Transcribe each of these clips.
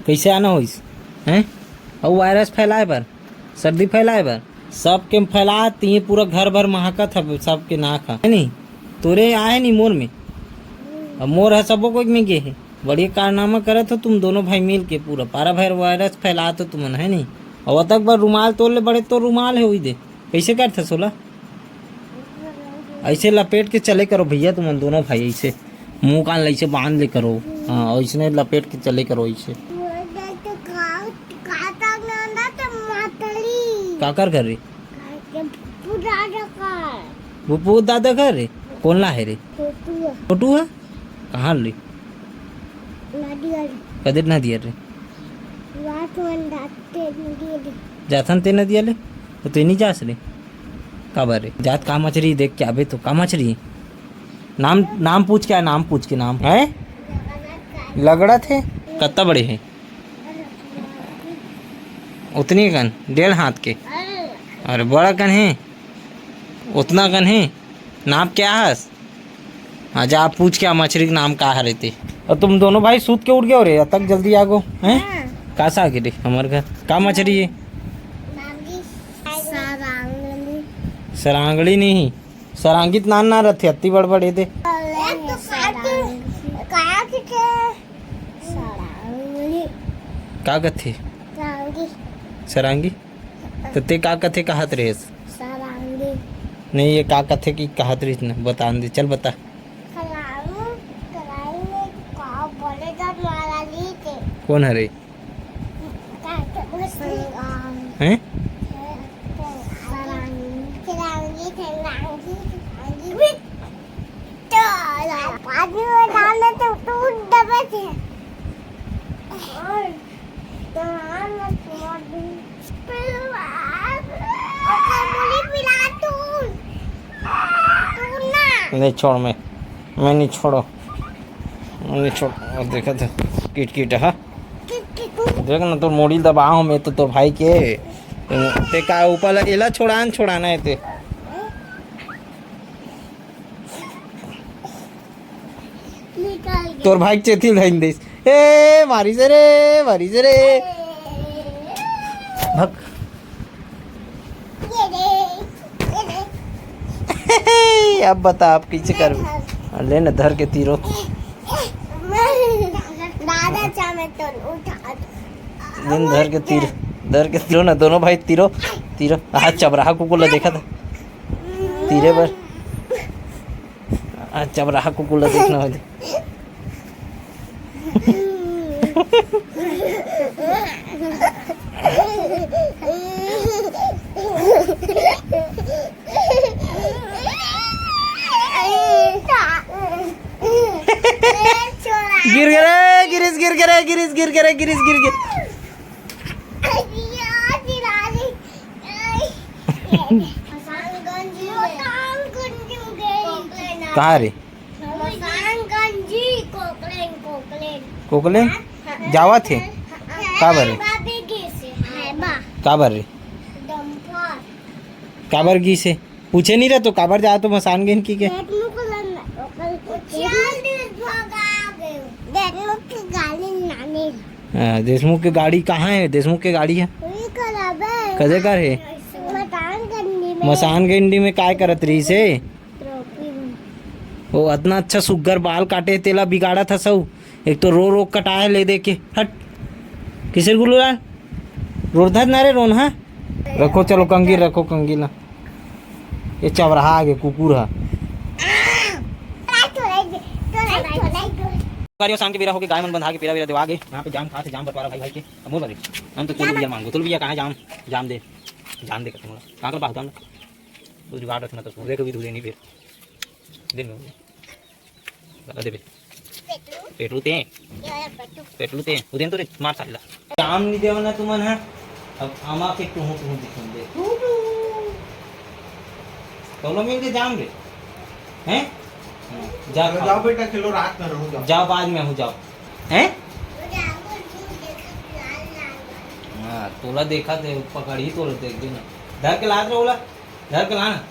कैसे आना हो इस हैं और वायरस फैलाए बर सर्दी फैलाए बर सबके फैला ती पूरा घर भर महका था सबके नाक है नहीं तोरे आए नहीं मोर में अब मोर है सबो को में गे है बढ़िया कारनामा करे तो तुम दोनों भाई मिल के पूरा पारा भर वायरस फैला तो तुमन है नहीं और तक बार रुमाल तोड़ ले बड़े तो रुमाल है वही दे कैसे करते सोला ऐसे लपेट के चले करो भैया तुम दोनों भाई ऐसे मुंह कान ऐसे बांध ले करो हाँ ऐसे लपेट के चले करो ऐसे काकर कर रे वो दादा कर रे कौन ला है रे छोटू है कहाँ रे कदर ना दिया रे जाथन ते ना दिया ले तो ते नहीं जास रे काबर रे जात का मछली देख के अबे तो का मछली नाम नाम पूछ क्या नाम पूछ के नाम है लगड़ा थे कितना बड़े हैं उतनी गन 1.5 हाथ के अरे बड़ा गन है उतना गन है नाम क्या है अच्छा आप पूछ क्या मछली का नाम कहा रहते और तुम दोनों भाई सूत के उठ गए हो रे तक जल्दी आगो हैं कासा आगे रे हमारे घर का मछली है सरांगड़ी नहीं सरांगित नान ना रहते अति बड़ बड़े थे का कथे सरांगी तो ते का कथे कहत रहे नहीं ये का कथे की कहत रही ना बता दे चल बता कौन है रे हैं नहीं छोड़ मैं नहीं छोड़ो नहीं छोड़ और देखा था किट किट है देख ना तो मोड़ी दबाओ मैं तो भाई के ते का ऊपर एला छोड़ाना है ते तोर भाई चेती लाइन देस ए मारी से रे भग अब बता आप कैसे कर ले ना धर के तीरो दिन धर के तीरो ना दोनों भाई तीरो आज चबराहा कुकुला देखा था तीरे पर आज चबराहा कुकुला देखना हो गिर कहाँ रे कोकले जावा थे काबर रे काबर की से पूछे नहीं रहा तो काबर जा तो मसान गेन की के देशमुख की गाड़ी कहाँ है देशमुख की गाड़ी है कदे कर है मसान गंडी में काय करत रही से वो इतना अच्छा सुग्गर बाल काटे तेला बिगाड़ा था सब एक तो रो कटाए ले दे के हट किसे गुलू यार रोधा ना रे रोन है रखो चलो कंगी रखो कंगी ना ये चबराहा आगे कुकुर है शाम के बेरा होके गाय मन बंधा के पेरा देवा आगे यहाँ पे जाम खा जाम बटवारा भाई के अमोल बारे हम तो तुल भैया मांगो तुल भैया कहाँ जाम दे जान दे कहाँ कर बात हम तो जुगाड़ रखना तो पूरे कभी धुले नहीं फिर दिन में दे पेट्रोल ते उदयन तो रे मार साला जाम नहीं देवा ना तुमन है अब आमा के तू दिखन दे तो मिल के जाम रे हैं जाओ बेटा खेलो रात में रहूं जाओ बाद में हूँ जाओ हैं हाँ तोला देखा थे पकड़ ही तोला देख देना धर के लात रहोला धर के लाना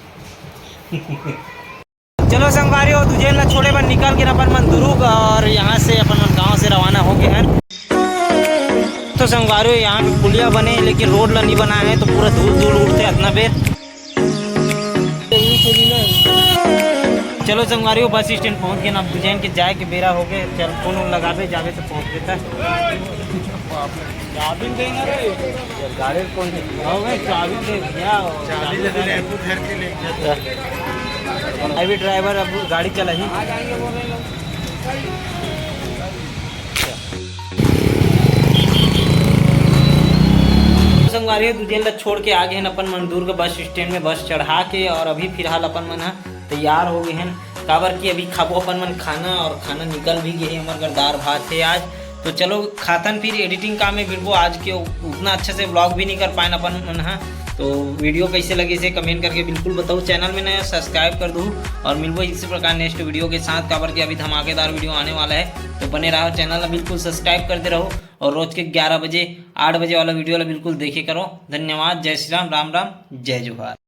चलो संगवारी हो तुझे ना छोड़े बन निकल के अपन मन दुरुग और यहाँ से अपन गांव से रवाना हो गए हैं। तो संगवारी यहाँ पे पुलिया बने लेकिन रोड ला नहीं बनाए हैं तो पूरा धूल धूल उड़ते इतना बेर। चलो संगवारी बस स्टैंड पहुँच गए ना, अब उज्जैन के जाए के बेरा हो गए। चल फोन लगावे जावे तो पहुँच देता। चाबी देंगे रे गाड़ी कौन चाबी दे भैया, अभी ड्राइवर अब गाड़ी चला ही। संगवारी उज्जैन ला छोड़ के आ गए हैं अपन मंदूर के बस स्टैंड में, बस चढ़ा के। और अभी फिलहाल अपन मन तैयार हो गए हैं काबर की अभी खाबो अपन मन खाना, और खाना निकल भी गए हमारे घर दाल भात है आज। तो चलो खातन फिर एडिटिंग काम में फिर आज के उतना अच्छे से व्लॉग भी नहीं कर पाए अपन मन। तो वीडियो कैसे लगे इसे कमेंट करके बिल्कुल बताओ। चैनल में नया सब्सक्राइब कर दूँ और मिलबो इसी प्रकार नेक्स्ट वीडियो के साथ। काबर की अभी धमाकेदार वीडियो आने वाला है तो बने रहो, चैनल बिल्कुल सब्सक्राइब करते रहो और रोज के 11 बजे 8 बजे वाला वीडियो बिल्कुल देखे करो। धन्यवाद। जय श्री राम, राम राम, जय जोहार।